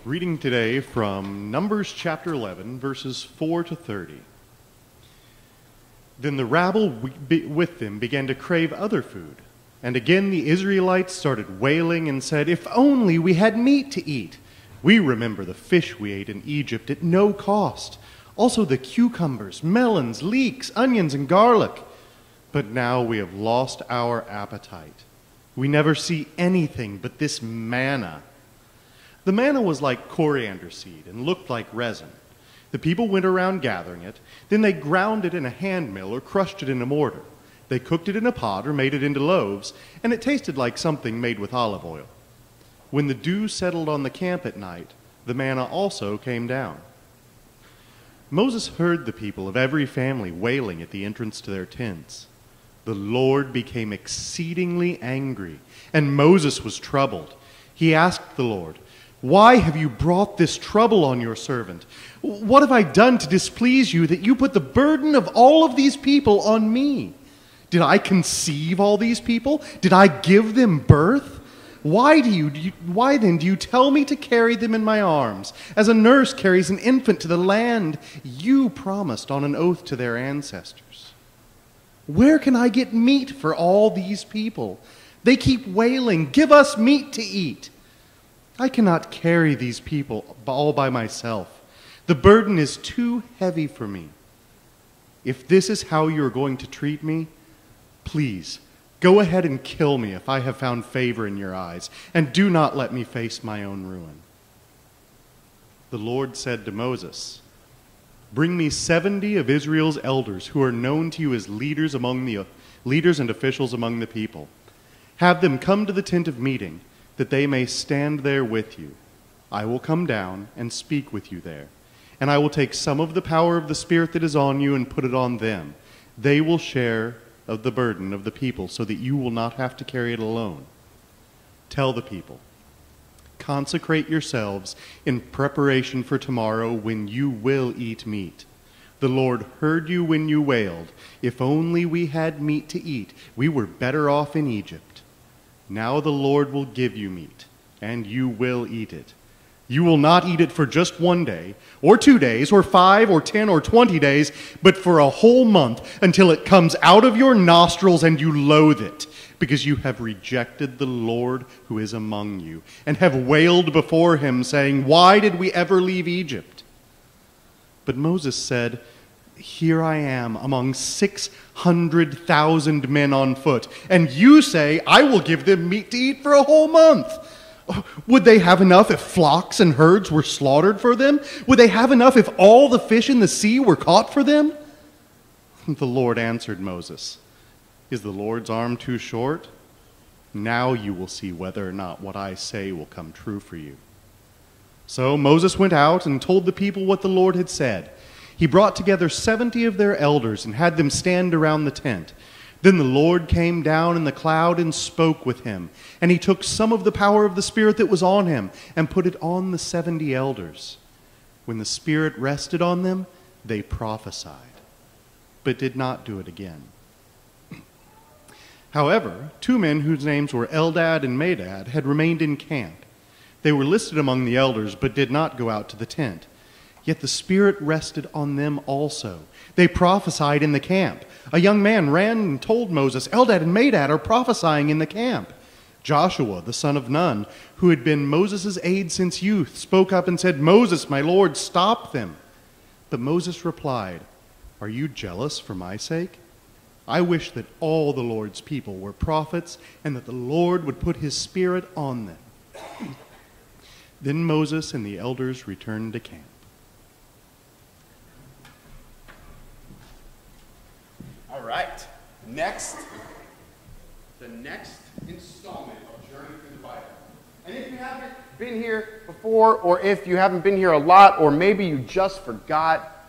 Reading today from Numbers chapter 11, verses 4 to 30. Then the rabble with them began to crave other food. And again the Israelites started wailing and said, "If only we had meat to eat. We remember the fish we ate in Egypt at no cost. Also the cucumbers, melons, leeks, onions, and garlic. But now we have lost our appetite. We never see anything but this manna." The manna was like coriander seed and looked like resin. The people went around gathering it. Then they ground it in a hand mill or crushed it in a mortar. They cooked it in a pot or made it into loaves, and it tasted like something made with olive oil. When the dew settled on the camp at night, the manna also came down. Moses heard the people of every family wailing at the entrance to their tents. The Lord became exceedingly angry, and Moses was troubled. He asked the Lord, "Why have you brought this trouble on your servant? What have I done to displease you that you put the burden of all of these people on me? Did I conceive all these people? Did I give them birth? Why then do you tell me to carry them in my arms, as a nurse carries an infant to the land you promised on an oath to their ancestors? Where can I get meat for all these people? They keep wailing, 'Give us meat to eat.' I cannot carry these people all by myself. The burden is too heavy for me. If this is how you are going to treat me, please go ahead and kill me if I have found favor in your eyes, and do not let me face my own ruin." The Lord said to Moses, "Bring me 70 of Israel's elders who are known to you as leaders and officials among the people. Have them come to the tent of meeting, that they may stand there with you. I will come down and speak with you there. And I will take some of the power of the Spirit that is on you and put it on them. They will share of the burden of the people so that you will not have to carry it alone. Tell the people, consecrate yourselves in preparation for tomorrow when you will eat meat. The Lord heard you when you wailed, 'If only we had meat to eat. We were better off in Egypt.' Now the Lord will give you meat, and you will eat it. You will not eat it for just 1 day, or 2 days, or 5, or 10, or 20 days, but for a whole month, until it comes out of your nostrils and you loathe it, because you have rejected the Lord who is among you, and have wailed before him, saying, 'Why did we ever leave Egypt?' But Moses said, 'Here I am among 600,000 men on foot, and you say, I will give them meat to eat for a whole month. Would they have enough if flocks and herds were slaughtered for them? Would they have enough if all the fish in the sea were caught for them?' The Lord answered Moses, 'Is the Lord's arm too short? Now you will see whether or not what I say will come true for you.' So Moses went out and told the people what the Lord had said. He brought together 70 of their elders and had them stand around the tent. Then the Lord came down in the cloud and spoke with him. And he took some of the power of the Spirit that was on him and put it on the 70 elders. When the Spirit rested on them, they prophesied, but did not do it again. However, 2 men whose names were Eldad and Medad had remained in camp. They were listed among the elders, but did not go out to the tent. Yet the Spirit rested on them also. They prophesied in the camp. A young man ran and told Moses, "Eldad and Medad are prophesying in the camp." Joshua, the son of Nun, who had been Moses' aide since youth, spoke up and said, "Moses, my Lord, stop them." But Moses replied, "Are you jealous for my sake? I wish that all the Lord's people were prophets, and that the Lord would put his Spirit on them." Then Moses and the elders returned to camp. All right, the next installment of Journey Through the Bible. And if you haven't been here before, or if you haven't been here a lot, or maybe you just forgot,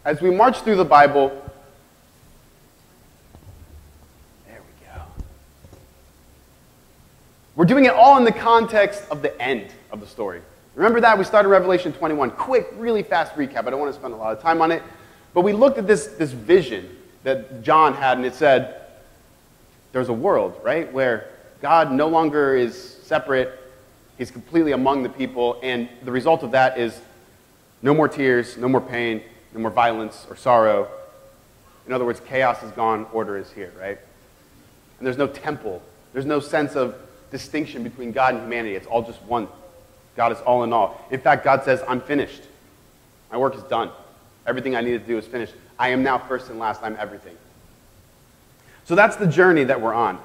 as we march through the Bible, there we go. We're doing it all in the context of the end of the story. Remember that? We started Revelation 21. Quick, really fast recap. I don't want to spend a lot of time on it. But we looked at this vision that John had, and it said, there's a world, right, where God no longer is separate He's completely among the people, and the result of that is no more tears, no more pain, no more violence or sorrow. In other words, chaos is gone, order is here, right? And there's no temple. There's no sense of distinction between God and humanity. It's all just one. God is all in all. In fact, God says, I'm finished. My work is done. Everything I needed to do is finished. I am now first and last. I'm everything. So that's the journey that we're on.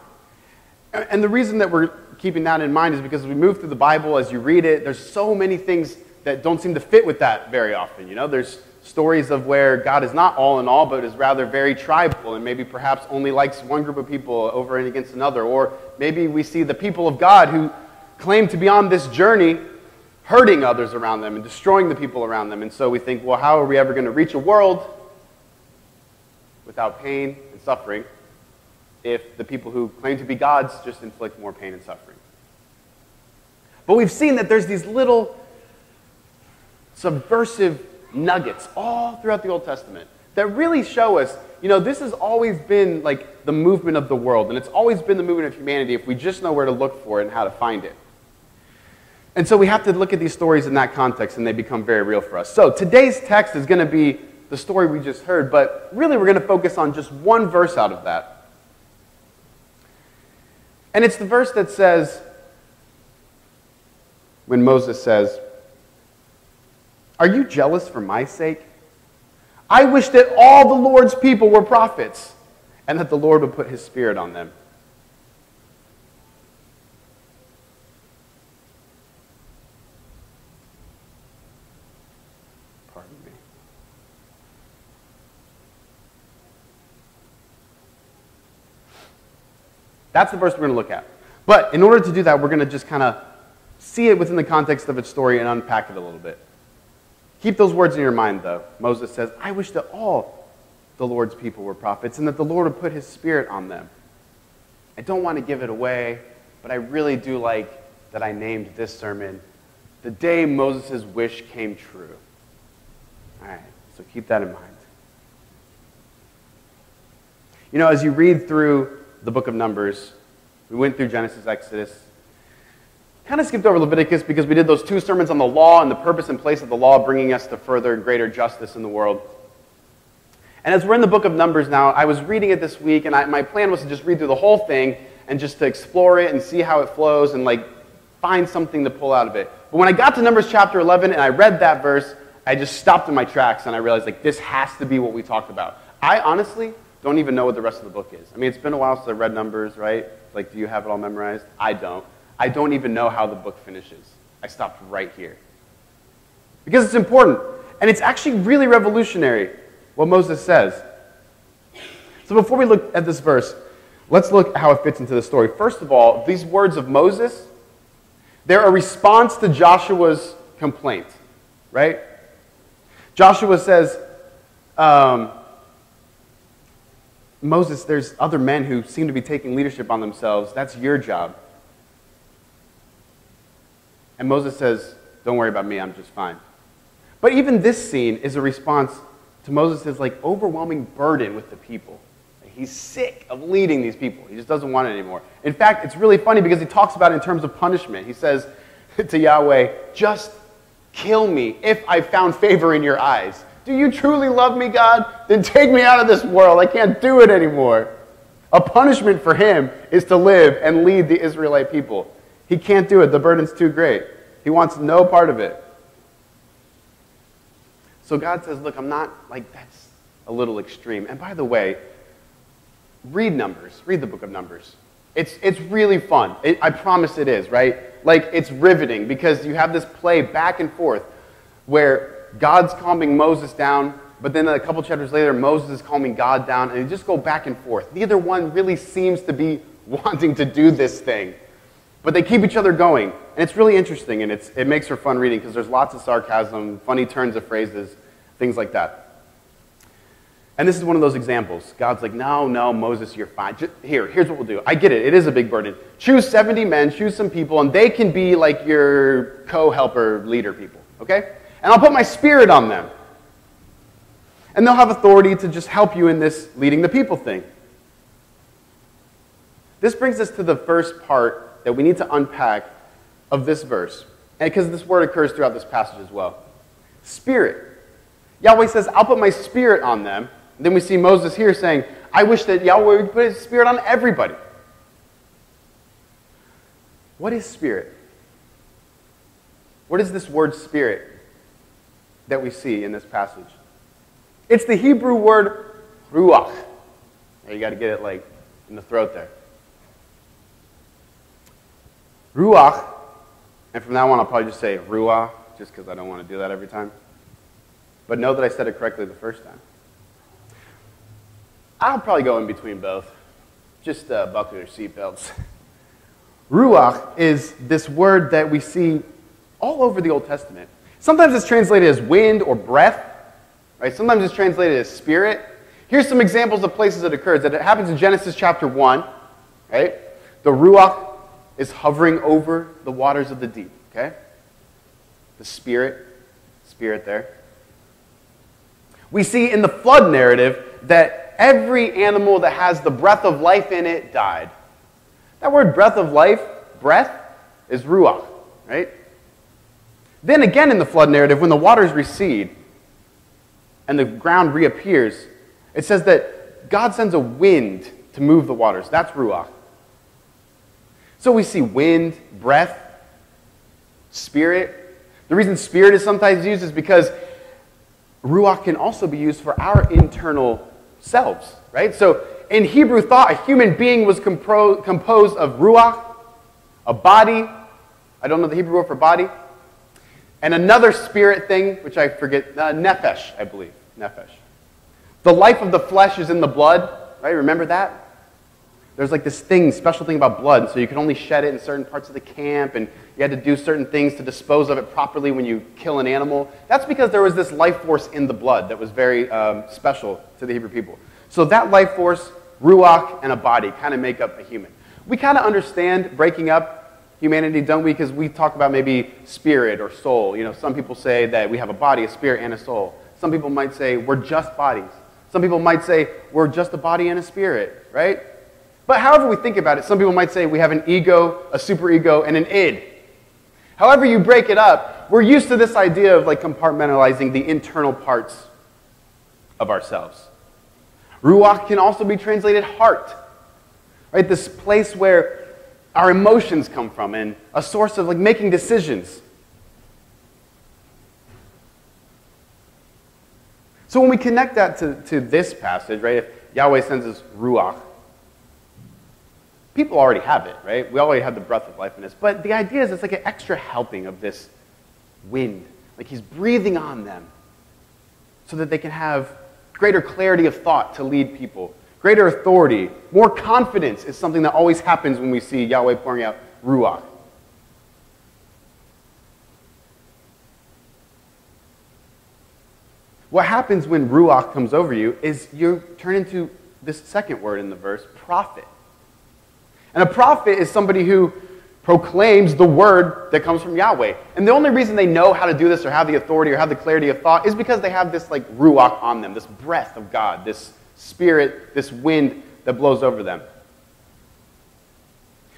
And the reason that we're keeping that in mind is because as we move through the Bible, as you read it, there's so many things that don't seem to fit with that very often. You know, there's stories of where God is not all in all, but is rather very tribal and maybe perhaps only likes one group of people over and against another. Or maybe we see the people of God who claim to be on this journey hurting others around them and destroying the people around them. And so we think, well, how are we ever going to reach a world without pain and suffering if the people who claim to be gods just inflict more pain and suffering? But we've seen that there's these little subversive nuggets all throughout the Old Testament that really show us, you know, this has always been like the movement of the world, and it's always been the movement of humanity if we just know where to look for it and how to find it. And so we have to look at these stories in that context, and they become very real for us. So today's text is going to be the story we just heard, but really we're going to focus on just one verse out of that. And it's the verse that says, when Moses says, "Are you jealous for my sake? I wish that all the Lord's people were prophets, and that the Lord would put his Spirit on them." Pardon me. That's the verse we're going to look at. But in order to do that, we're going to just kind of see it within the context of its story and unpack it a little bit. Keep those words in your mind, though. Moses says, "I wish that all the Lord's people were prophets and that the Lord would put his Spirit on them." I don't want to give it away, but I really do like that I named this sermon, "The Day Moses' Wish Came True." All right, so keep that in mind. You know, as you read through the book of Numbers, we went through Genesis, Exodus, kind of skipped over Leviticus because we did those 2 sermons on the law and the purpose and place of the law bringing us to further and greater justice in the world. And as we're in the book of Numbers now, I was reading it this week, and my plan was to just read through the whole thing and just to explore it and see how it flows and like find something to pull out of it. But when I got to Numbers chapter 11 and I read that verse, I just stopped in my tracks and I realized like this has to be what we talked about. I honestly don't even know what the rest of the book is. I mean, it's been a while since I read Numbers, right? Like, do you have it all memorized? I don't. I don't even know how the book finishes. I stopped right here. Because it's important. And it's actually really revolutionary what Moses says. So before we look at this verse, let's look at how it fits into the story. First of all, these words of Moses, they're a response to Joshua's complaint, right? Joshua says, "Moses, there's other men who seem to be taking leadership on themselves. That's your job." And Moses says, "Don't worry about me, I'm just fine." But even this scene is a response to Moses' like overwhelming burden with the people. He's sick of leading these people. He just doesn't want it anymore. In fact, it's really funny because he talks about it in terms of punishment. He says to Yahweh, "Just kill me if I found favor in your eyes. Do you truly love me, God? Then take me out of this world. I can't do it anymore." A punishment for him is to live and lead the Israelite people. He can't do it. The burden's too great. He wants no part of it. So God says, look, I'm not, like, that's a little extreme. And by the way, read Numbers. Read the book of Numbers. It's really fun. I promise it is, right? Like, it's riveting because you have this play back and forth where God's calming Moses down, but then a couple chapters later, Moses is calming God down, and they just go back and forth. Neither one really seems to be wanting to do this thing. But they keep each other going, and it's really interesting, and it makes for fun reading because there's lots of sarcasm, funny turns of phrases, things like that. And this is one of those examples. God's like, no, Moses, you're fine. Here's what we'll do. I get it. It is a big burden. Choose 70 men, choose some people, and they can be like your co-helper leader people, okay? And I'll put my Spirit on them. And they'll have authority to just help you in this leading the people thing. This brings us to the first part that we need to unpack of this verse, and because this word occurs throughout this passage as well. Spirit. Yahweh says, I'll put my spirit on them. And then we see Moses here saying, I wish that Yahweh would put his spirit on everybody. What is spirit? What is this word spirit that we see in this passage? It's the Hebrew word Ruach. You got to get it like in the throat there. Ruach, and from now on I'll probably just say Ruach, just because I don't want to do that every time. But know that I said it correctly the first time. I'll probably go in between both. Just buckle your seatbelts. Ruach is this word that we see all over the Old Testament. Sometimes it's translated as wind or breath. Right? Sometimes it's translated as spirit. Here's some examples of places it occurs. That it happens in Genesis chapter 1. Right? The Ruach is hovering over the waters of the deep. Okay? The spirit there. We see in the flood narrative that every animal that has the breath of life in it died. That word breath of life, breath, is ruach, right? Then again in the flood narrative, when the waters recede and the ground reappears, it says that God sends a wind to move the waters. That's ruach. So we see wind, breath, spirit. The reason spirit is sometimes used is because ruach can also be used for our internal selves, right? So in Hebrew thought, a human being was composed of ruach, a body, I don't know the Hebrew word for body, and another spirit thing, which I forget, nephesh, I believe, nephesh. The life of the flesh is in the blood, right? Remember that? There's like this special thing about blood, so you can only shed it in certain parts of the camp, and you had to do certain things to dispose of it properly when you kill an animal. That's because there was this life force in the blood that was very special to the Hebrew people. So that life force, ruach, and a body kind of make up a human. We kind of understand breaking up humanity, don't we? Because we talk about maybe spirit or soul. You know, some people say that we have a body, a spirit, and a soul. Some people might say we're just bodies. Some people might say we're just a body and a spirit, right? But however we think about it, some people might say we have an ego, a superego, and an id. However you break it up, we're used to this idea of like compartmentalizing the internal parts of ourselves. Ruach can also be translated heart, right? This place where our emotions come from and a source of like making decisions. So when we connect that to this passage, right? If Yahweh sends us Ruach, people already have it, right? We already have the breath of life in us. But the idea is it's like an extra helping of this wind. Like he's breathing on them so that they can have greater clarity of thought to lead people, greater authority, more confidence is something that always happens when we see Yahweh pouring out Ruach. What happens when Ruach comes over you is you turn into this second word in the verse, prophet. And a prophet is somebody who proclaims the word that comes from Yahweh. And the only reason they know how to do this or have the authority or have the clarity of thought is because they have this like ruach on them, this breath of God, this spirit, this wind that blows over them.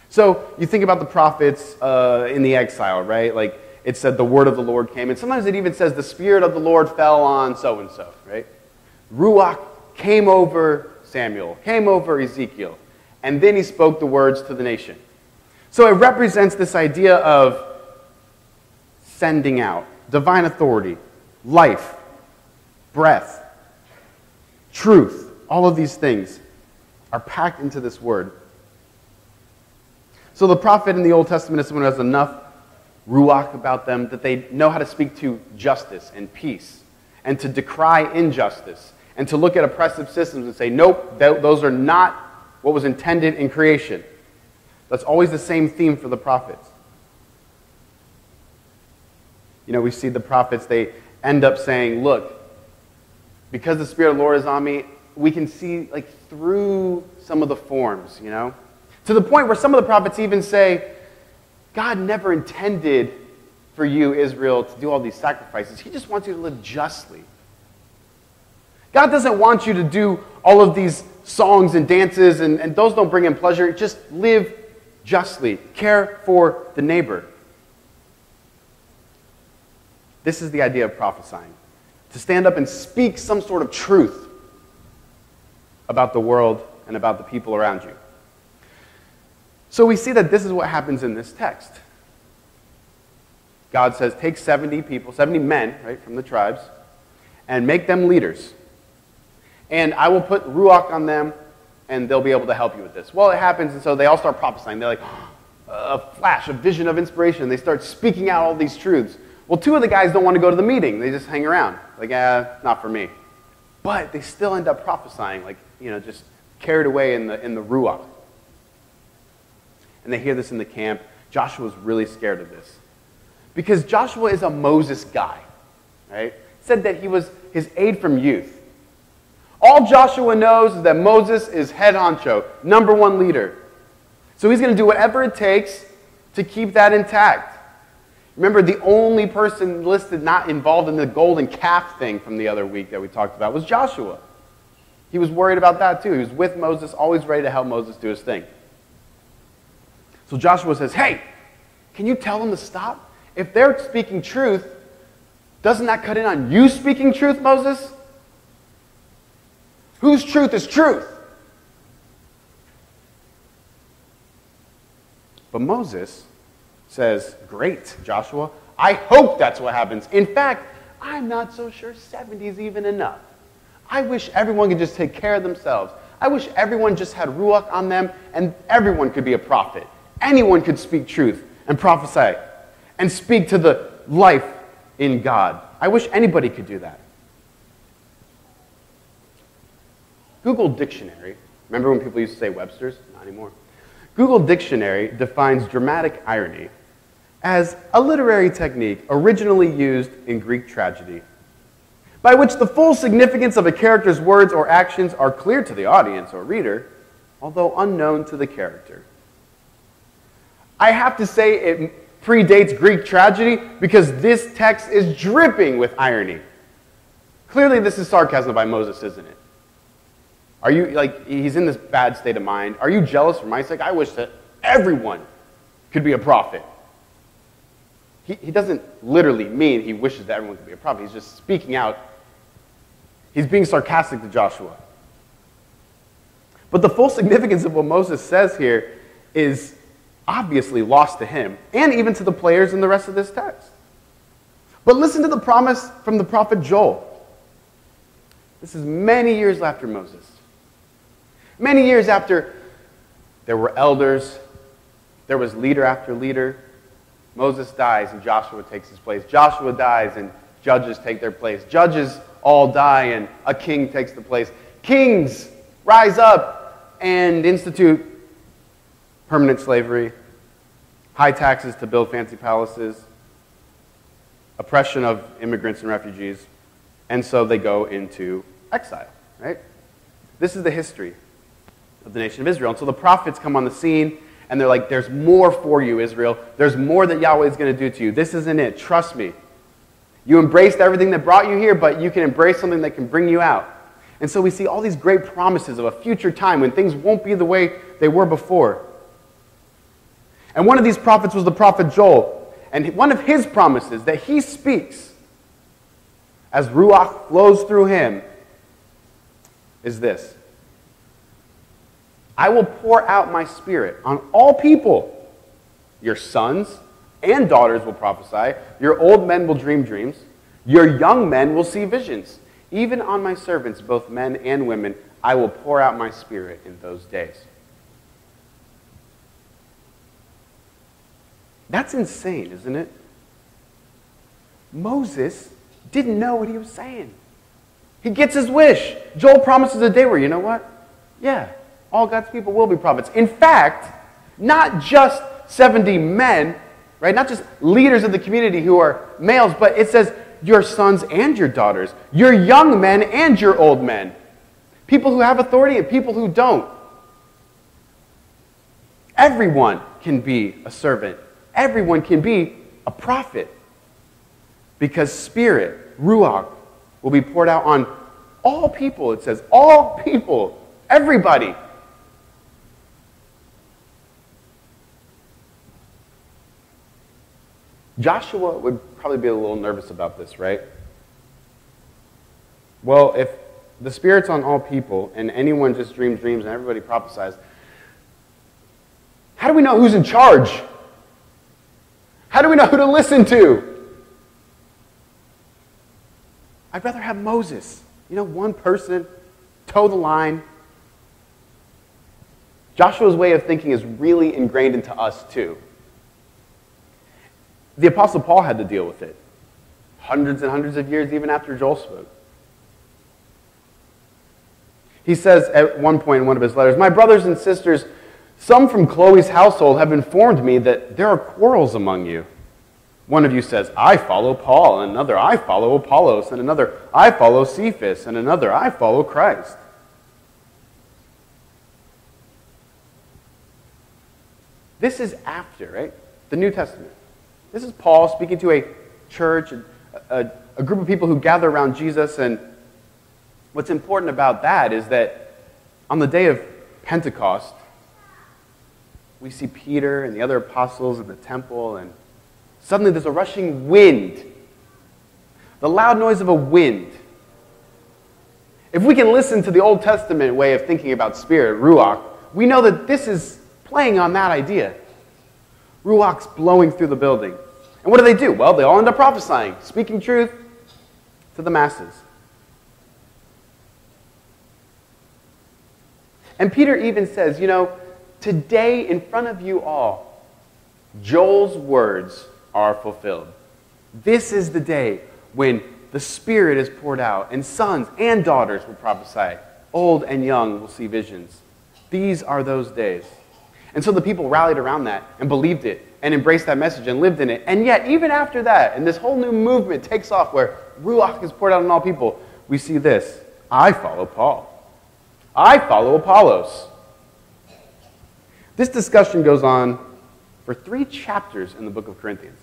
So you think about the prophets in the exile, right? Like it said the word of the Lord came. And sometimes it even says the spirit of the Lord fell on so-and-so, right? Ruach came over Samuel, came over Ezekiel. And then he spoke the words to the nation. So it represents this idea of sending out, divine authority, life, breath, truth. All of these things are packed into this word. So the prophet in the Old Testament is someone who has enough ruach about them that they know how to speak to justice and peace and to decry injustice and to look at oppressive systems and say, nope, those are not what was intended in creation. That's always the same theme for the prophets. You know, we see the prophets, they end up saying, look, because the Spirit of the Lord is on me, we can see like through some of the forms, you know? To the point where some of the prophets even say, God never intended for you, Israel, to do all these sacrifices. He just wants you to live justly. God doesn't want you to do all of these songs and dances, and those don't bring him pleasure. Just live justly. Care for the neighbor. This is the idea of prophesying. To stand up and speak some sort of truth about the world and about the people around you. So we see that this is what happens in this text. God says, take 70 people, 70 men, right, from the tribes, and make them leaders. And I will put Ruach on them, and they'll be able to help you with this. Well, it happens, and so they all start prophesying. They're like, a flash, a vision of inspiration. They start speaking out all these truths. Well, two of the guys don't want to go to the meeting. They just hang around. Like, not for me. But they still end up prophesying, like, just carried away in the Ruach. And they hear this in the camp. Joshua's really scared of this. Because Joshua is a Moses guy, right? Said that he was his aide from youth. All Joshua knows is that Moses is head honcho, number one leader. So he's going to do whatever it takes to keep that intact. Remember, the only person listed not involved in the golden calf thing from the other week that we talked about was Joshua. He was worried about that too. He was with Moses, always ready to help Moses do his thing. So Joshua says, hey, can you tell them to stop? If they're speaking truth, doesn't that cut in on you speaking truth, Moses? Whose truth is truth? But Moses says, great, Joshua. I hope that's what happens. In fact, I'm not so sure 70 is even enough. I wish everyone could just take care of themselves. I wish everyone just had Ruach on them and everyone could be a prophet. Anyone could speak truth and prophesy and speak to the life in God. I wish anybody could do that. Google Dictionary. Remember when people used to say Webster's? Not anymore. Google Dictionary defines dramatic irony as a literary technique originally used in Greek tragedy, by which the full significance of a character's words or actions are clear to the audience or reader, although unknown to the character. I have to say it predates Greek tragedy because this text is dripping with irony. Clearly this is sarcasm by Moses, isn't it? Are you, he's in this bad state of mind. Are you jealous for my sake? I wish that everyone could be a prophet. He doesn't literally mean he wishes that everyone could be a prophet. He's just speaking out. He's being sarcastic to Joshua. But the full significance of what Moses says here is obviously lost to him and even to the players in the rest of this text. But listen to the promise from the prophet Joel. This is many years after Moses. Many years after there were elders, there was leader after leader. Moses dies and Joshua takes his place. Joshua dies and judges take their place. Judges all die and a king takes the place. Kings rise up and institute permanent slavery, high taxes to build fancy palaces, oppression of immigrants and refugees, and so they go into exile, right? This is the history of the nation of Israel. And so the prophets come on the scene, and they're like, there's more for you, Israel. There's more that Yahweh is going to do to you. This isn't it. Trust me. You embraced everything that brought you here, but you can embrace something that can bring you out. And so we see all these great promises of a future time when things won't be the way they were before. And one of these prophets was the prophet Joel. And one of his promises that he speaks as Ruach flows through him is this: I will pour out my spirit on all people. Your sons and daughters will prophesy. Your old men will dream dreams. Your young men will see visions. Even on my servants, both men and women, I will pour out my spirit in those days. That's insane, isn't it? Moses didn't know what he was saying. He gets his wish. Joel promises a day where, you know what? Yeah, all God's people will be prophets. In fact, not just 70 men, right? Not just leaders of the community who are males, but it says your sons and your daughters, your young men and your old men. People who have authority and people who don't. Everyone can be a servant. Everyone can be a prophet. Because Spirit, Ruach, will be poured out on all people, it says. All people. Everybody. Joshua would probably be a little nervous about this, right? Well, if the Spirit's on all people and anyone just dreams dreams and everybody prophesies, how do we know who's in charge? How do we know who to listen to? I'd rather have Moses. One person, toe the line. Joshua's way of thinking is really ingrained into us too. The Apostle Paul had to deal with it. Hundreds and hundreds of years even after Joel spoke. He says at one point in one of his letters, "My brothers and sisters, some from Chloe's household have informed me that there are quarrels among you. One of you says, 'I follow Paul,' and another, 'I follow Apollos,' and another, 'I follow Cephas,' and another, 'I follow Christ.'" This is after, right? The New Testament. This is Paul speaking to a church, a group of people who gather around Jesus, and what's important about that is that on the day of Pentecost, we see Peter and the other apostles in the temple, and suddenly there's a rushing wind, the loud noise of a wind. If we can listen to the Old Testament way of thinking about spirit, Ruach, we know that this is playing on that idea. Ruach's blowing through the building. And what do? Well, they all end up prophesying, speaking truth to the masses. And Peter even says, today in front of you all, Joel's words are fulfilled. This is the day when the Spirit is poured out, and sons and daughters will prophesy. Old and young will see visions. These are those days. And so the people rallied around that and believed it and embraced that message and lived in it. And yet, even after that, and this whole new movement takes off where Ruach is poured out on all people, we see this: "I follow Paul. I follow Apollos." This discussion goes on for 3 chapters in the book of Corinthians.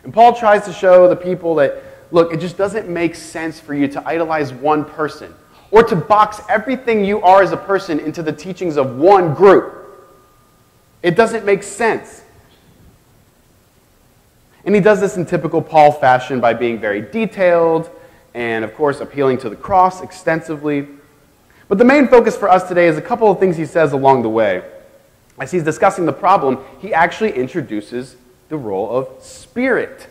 And Paul tries to show the people that, look, it just doesn't make sense for you to idolize one person or to box everything you are as a person into the teachings of one group. It doesn't make sense. And he does this in typical Paul fashion by being very detailed and, of course, appealing to the cross extensively. But the main focus for us today is a couple of things he says along the way. As he's discussing the problem, he actually introduces the role of spirit.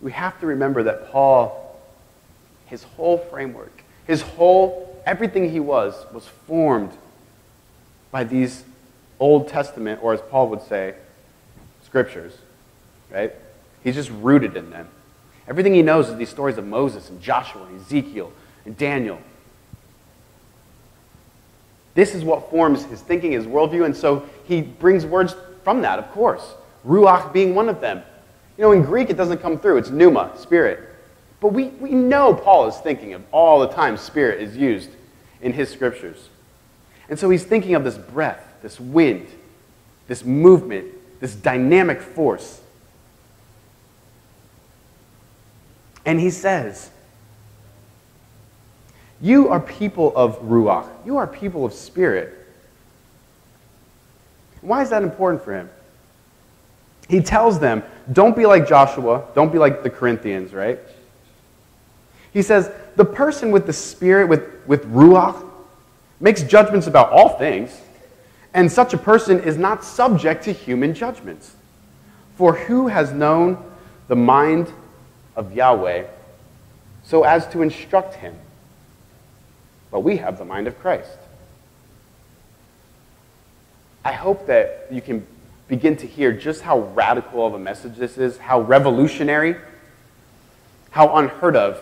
We have to remember that Paul, his whole framework, everything he was formed by these Old Testament, or as Paul would say, scriptures, right? He's just rooted in them. Everything he knows is these stories of Moses and Joshua and Ezekiel and Daniel. This is what forms his thinking, his worldview, and so he brings words from that, of course. Ruach being one of them. In Greek it doesn't come through, it's pneuma, spirit. But we know Paul is thinking of all the time spirit is used in his scriptures. And so he's thinking of this breath, this wind, this movement, this dynamic force. And he says, you are people of Ruach. You are people of spirit. Why is that important for him? He tells them, don't be like Joshua, don't be like the Corinthians, right? He says, the person with the Spirit, with Ruach, makes judgments about all things, and such a person is not subject to human judgments. For who has known the mind of Yahweh so as to instruct him? But we have the mind of Christ. I hope that you can begin to hear just how radical of a message this is, how revolutionary, how unheard of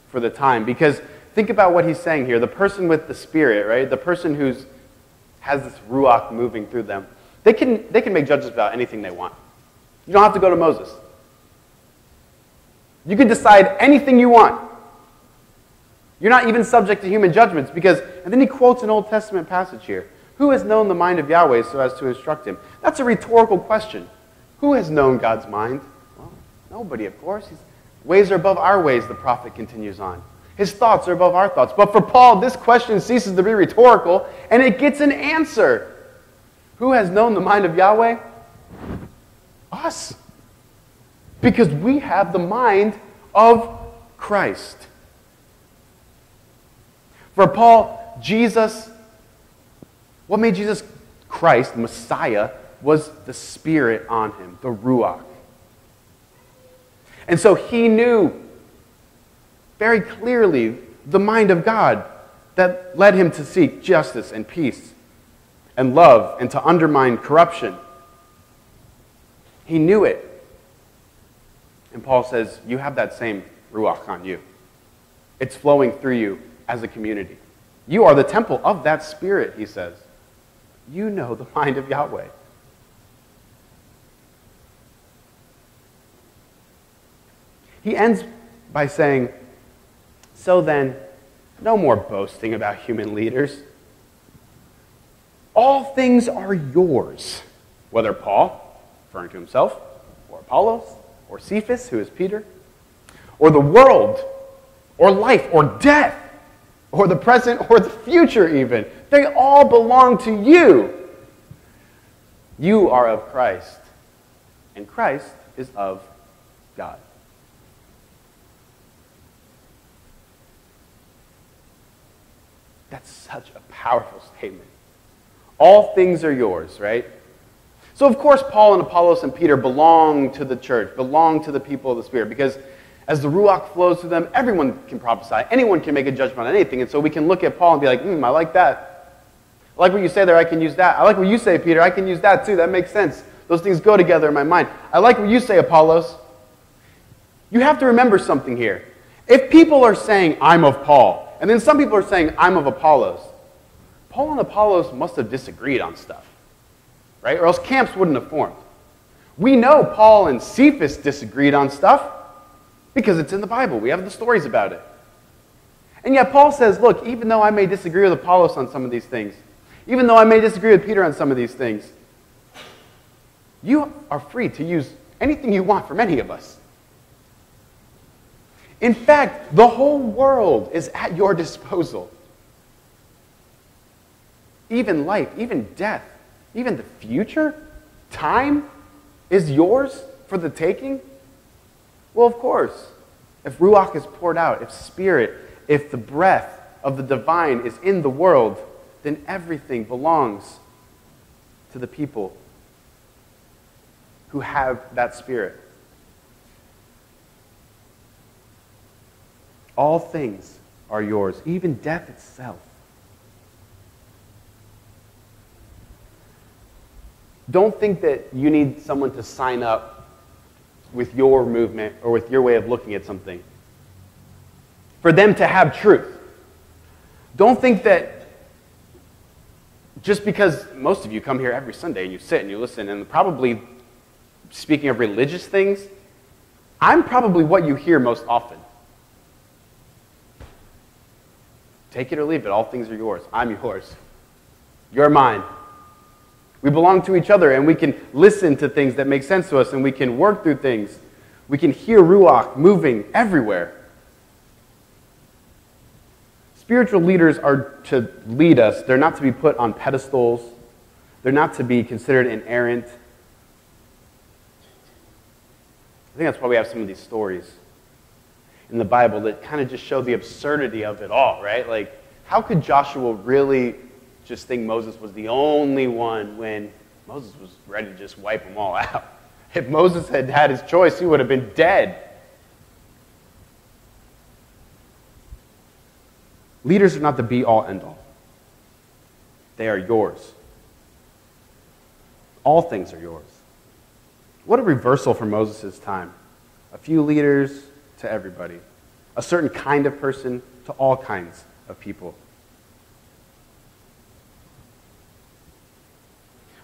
for the time. Because think about what he's saying here. The person with the Spirit, right? The person who has this Ruach moving through them, they can make judgments about anything they want. You don't have to go to Moses. You can decide anything you want. You're not even subject to human judgments because, and then he quotes an Old Testament passage here. Who has known the mind of Yahweh so as to instruct him? That's a rhetorical question. Who has known God's mind? Well, nobody, of course. His ways are above our ways, the prophet continues on. His thoughts are above our thoughts. But for Paul, this question ceases to be rhetorical, and it gets an answer. Who has known the mind of Yahweh? Us. Because we have the mind of Christ. For Paul, Jesus, what made Jesus Christ, Messiah, was the Spirit on him, the Ruach. And so he knew very clearly the mind of God that led him to seek justice and peace and love and to undermine corruption. He knew it. And Paul says, you have that same Ruach on you. It's flowing through you as a community. You are the temple of that Spirit, he says. You know the mind of Yahweh. He ends by saying, so then, no more boasting about human leaders. All things are yours. Whether Paul, referring to himself, or Apollos, or Cephas, who is Peter, or the world, or life, or death, or the present, or the future even. They all belong to you. You are of Christ, and Christ is of God. That's such a powerful statement. All things are yours, right? So of course Paul and Apollos and Peter belong to the church, belong to the people of the Spirit, because as the Ruach flows through them, everyone can prophesy. Anyone can make a judgment on anything. And so we can look at Paul and be like, I like that. I like what you say there, I can use that. I like what you say, Peter, I can use that too. That makes sense. Those things go together in my mind. I like what you say, Apollos. You have to remember something here. If people are saying, I'm of Paul, and then some people are saying, I'm of Apollos, Paul and Apollos must have disagreed on stuff, right? Or else camps wouldn't have formed. We know Paul and Cephas disagreed on stuff because it's in the Bible. We have the stories about it. And yet Paul says, look, even though I may disagree with Apollos on some of these things, even though I may disagree with Peter on some of these things, you are free to use anything you want from any of us. In fact, the whole world is at your disposal. Even life, even death, even the future, time is yours for the taking? Well, of course. If Ruach is poured out, if Spirit, if the breath of the divine is in the world, then everything belongs to the people who have that Spirit. All things are yours, even death itself. Don't think that you need someone to sign up with your movement or with your way of looking at something for them to have truth. Don't think that just because most of you come here every Sunday and you sit and you listen, and probably speaking of religious things, I'm probably what you hear most often. Take it or leave it. All things are yours. I'm yours. You're mine. We belong to each other, and we can listen to things that make sense to us, and we can work through things. We can hear Ruach moving everywhere. Spiritual leaders are to lead us. They're not to be put on pedestals. They're not to be considered inerrant. I think that's why we have some of these stories in the Bible that kind of just show the absurdity of it all, right? Like, how could Joshua really just think Moses was the only one when Moses was ready to just wipe them all out? If Moses had had his choice, he would have been dead. Leaders are not the be-all, end-all. They are yours. All things are yours. What a reversal from Moses' time. A few leaders to everybody. A certain kind of person to all kinds of people.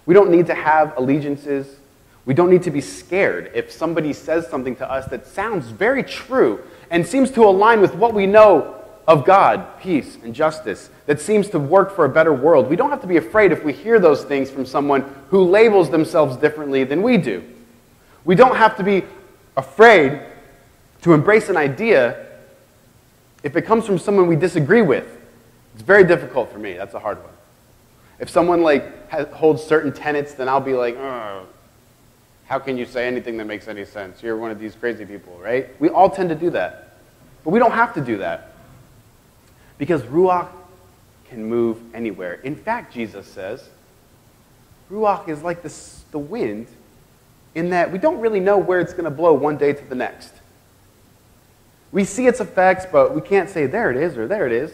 We don't need to have allegiances. We don't need to be scared if somebody says something to us that sounds very true and seems to align with what we know of God, peace, and justice, that seems to work for a better world. We don't have to be afraid if we hear those things from someone who labels themselves differently than we do. We don't have to be afraid to embrace an idea if it comes from someone we disagree with. It's very difficult for me. That's a hard one. If someone holds certain tenets, then I'll be like, "Ugh, how can you say anything that makes any sense? You're one of these crazy people," right? We all tend to do that. But we don't have to do that. Because Ruach can move anywhere. In fact, Jesus says, Ruach is like the wind in that we don't really know where it's going to blow one day to the next. We see its effects, but we can't say, there it is, or there it is.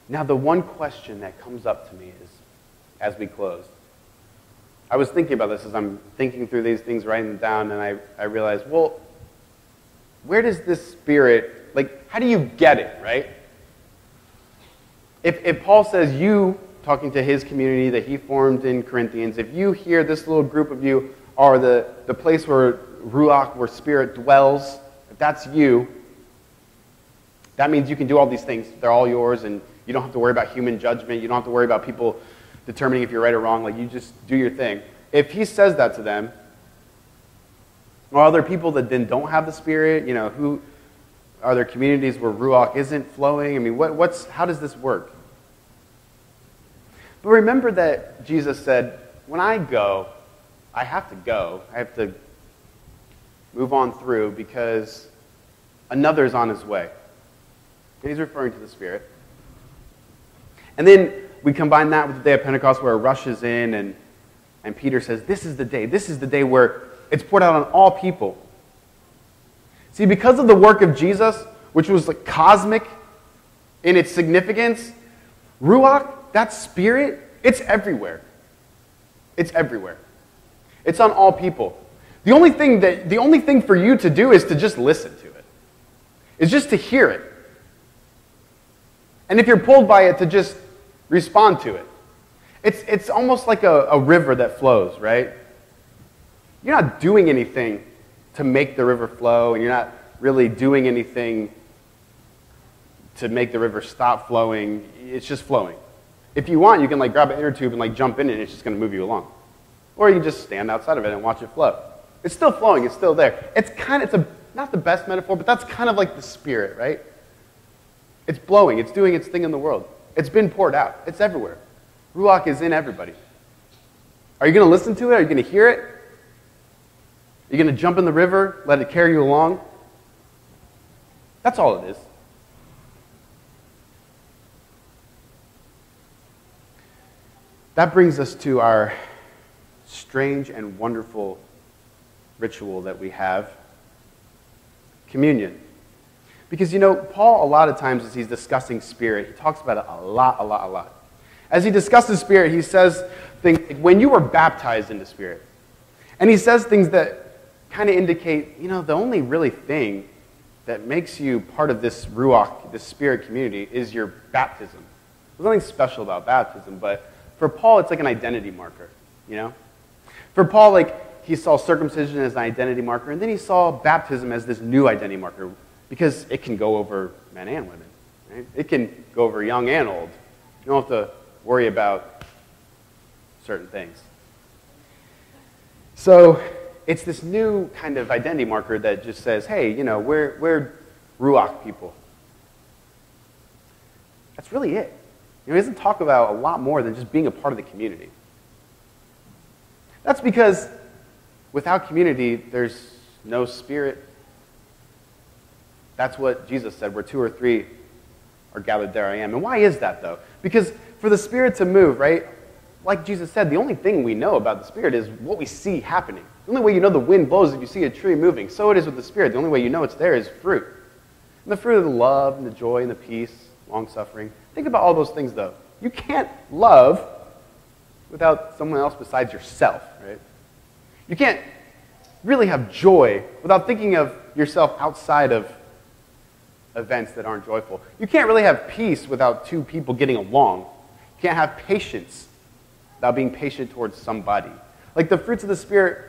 Now, the one question that comes up to me is, as we close, I was thinking about this as I'm thinking through these things, writing them down, and I realized, well, where does this Spirit, how do you get it, right? If Paul says you, talking to his community that he formed in Corinthians, if you hear this little group of you are the place where Ruach, where Spirit dwells, if that's you, that means you can do all these things. They're all yours, and you don't have to worry about human judgment. You don't have to worry about people determining if you're right or wrong. You just do your thing. If he says that to them, or are there people that then don't have the Spirit? Who are there communities where Ruach isn't flowing? I mean, how does this work? But remember that Jesus said, when I go, I have to go. I have to move on through because another's on his way. And he's referring to the Spirit. And then we combine that with the day of Pentecost where it rushes in and Peter says, this is the day. This is the day where it's poured out on all people. See, because of the work of Jesus, which was cosmic in its significance, Ruach, that Spirit, it's everywhere. It's everywhere. It's on all people. The only thing for you to do is to just listen to it. It's just to hear it. And if you're pulled by it, to just respond to it. It's almost like a river that flows, right? You're not doing anything to make the river flow, and you're not really doing anything to make the river stop flowing. It's just flowing. If you want, you can grab an inner tube and jump in it, and it's just going to move you along. Or you can just stand outside of it and watch it flow. It's still flowing. It's still there. It's not the best metaphor, but that's kind of like the Spirit, right? It's blowing. It's doing its thing in the world. It's been poured out. It's everywhere. Ruach is in everybody. Are you going to listen to it? Are you going to hear it? Are you going to jump in the river, let it carry you along? That's all it is. That brings us to our strange and wonderful ritual that we have, communion. Because, Paul, a lot of times as he's discussing Spirit, he talks about it a lot. As he discusses Spirit, he says things like, when you were baptized into Spirit. And he says things that kind of indicate, the only really thing that makes you part of this Ruach, this Spirit community, is your baptism. There's nothing special about baptism, but for Paul, it's like an identity marker, For Paul, he saw circumcision as an identity marker, and then he saw baptism as this new identity marker, because it can go over men and women, right? It can go over young and old. You don't have to worry about certain things. So it's this new kind of identity marker that just says, hey, we're Ruach people. That's really it. It doesn't talk about a lot more than just being a part of the community. That's because without community, there's no Spirit. That's what Jesus said, where 2 or 3 are gathered, there I am. And why is that, though? Because for the Spirit to move, right, like Jesus said, the only thing we know about the Spirit is what we see happening. The only way you know the wind blows is if you see a tree moving. So it is with the Spirit. The only way you know it's there is fruit. And the fruit of the love and the joy and the peace, long-suffering. Think about all those things, though. You can't love without someone else besides yourself, right? You can't really have joy without thinking of yourself outside of events that aren't joyful. You can't really have peace without 2 people getting along. You can't have patience without being patient towards somebody. The fruits of the Spirit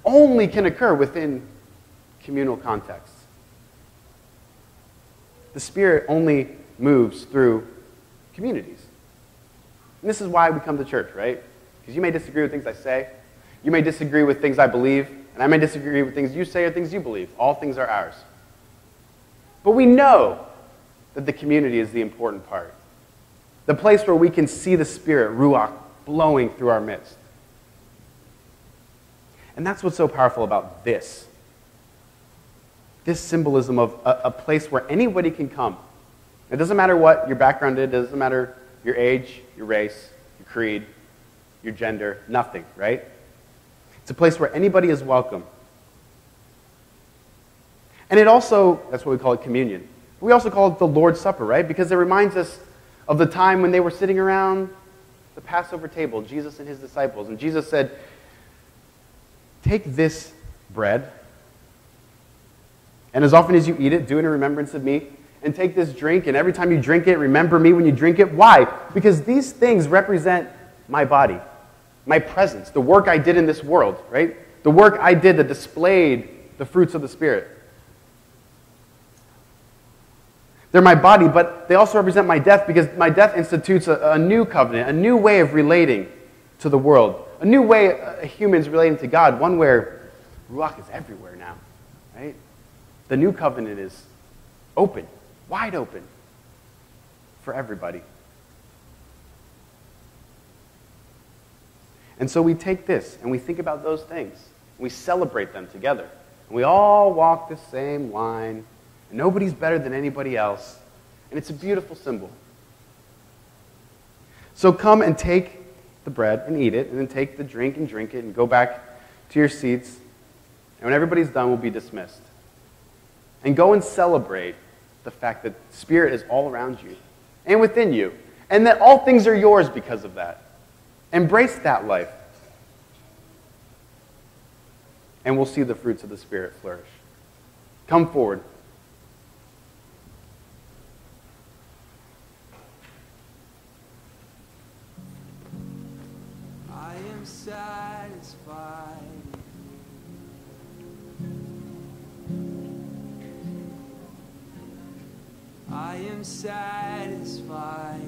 only can occur within communal contexts. The Spirit only moves through communities. And this is why we come to church, right? Because you may disagree with things I say. You may disagree with things I believe. And I may disagree with things you say or things you believe. All things are ours. But we know that the community is the important part. The place where we can see the Spirit, Ruach, blowing through our midst. And that's what's so powerful about this. This symbolism of a place where anybody can come. It doesn't matter what your background is, it doesn't matter your age, your race, your creed, your gender, nothing, right? It's a place where anybody is welcome. And it also, that's what we call it, communion. We also call it the Lord's Supper, right? Because it reminds us of the time when they were sitting around the Passover table, Jesus and his disciples. And Jesus said, take this bread, and as often as you eat it, do it in remembrance of me. And take this drink, and every time you drink it, remember me when you drink it. Why? Because these things represent my body, my presence, the work I did in this world, right? The work I did that displayed the fruits of the Spirit. They're my body, but they also represent my death, because my death institutes a new covenant, a new way of relating to the world, a new way humans relating to God, one where Ruach is everywhere now, right? The new covenant is open, wide open for everybody. And so we take this and we think about those things. We celebrate them together. And we all walk the same line. And nobody's better than anybody else. And it's a beautiful symbol. So come and take the bread and eat it, and then take the drink and drink it, and go back to your seats. And when everybody's done, we'll be dismissed. And go and celebrate the fact that Spirit is all around you and within you, and that all things are yours because of that. Embrace that life. And we'll see the fruits of the Spirit flourish. Come forward. I am satisfied. I am satisfied.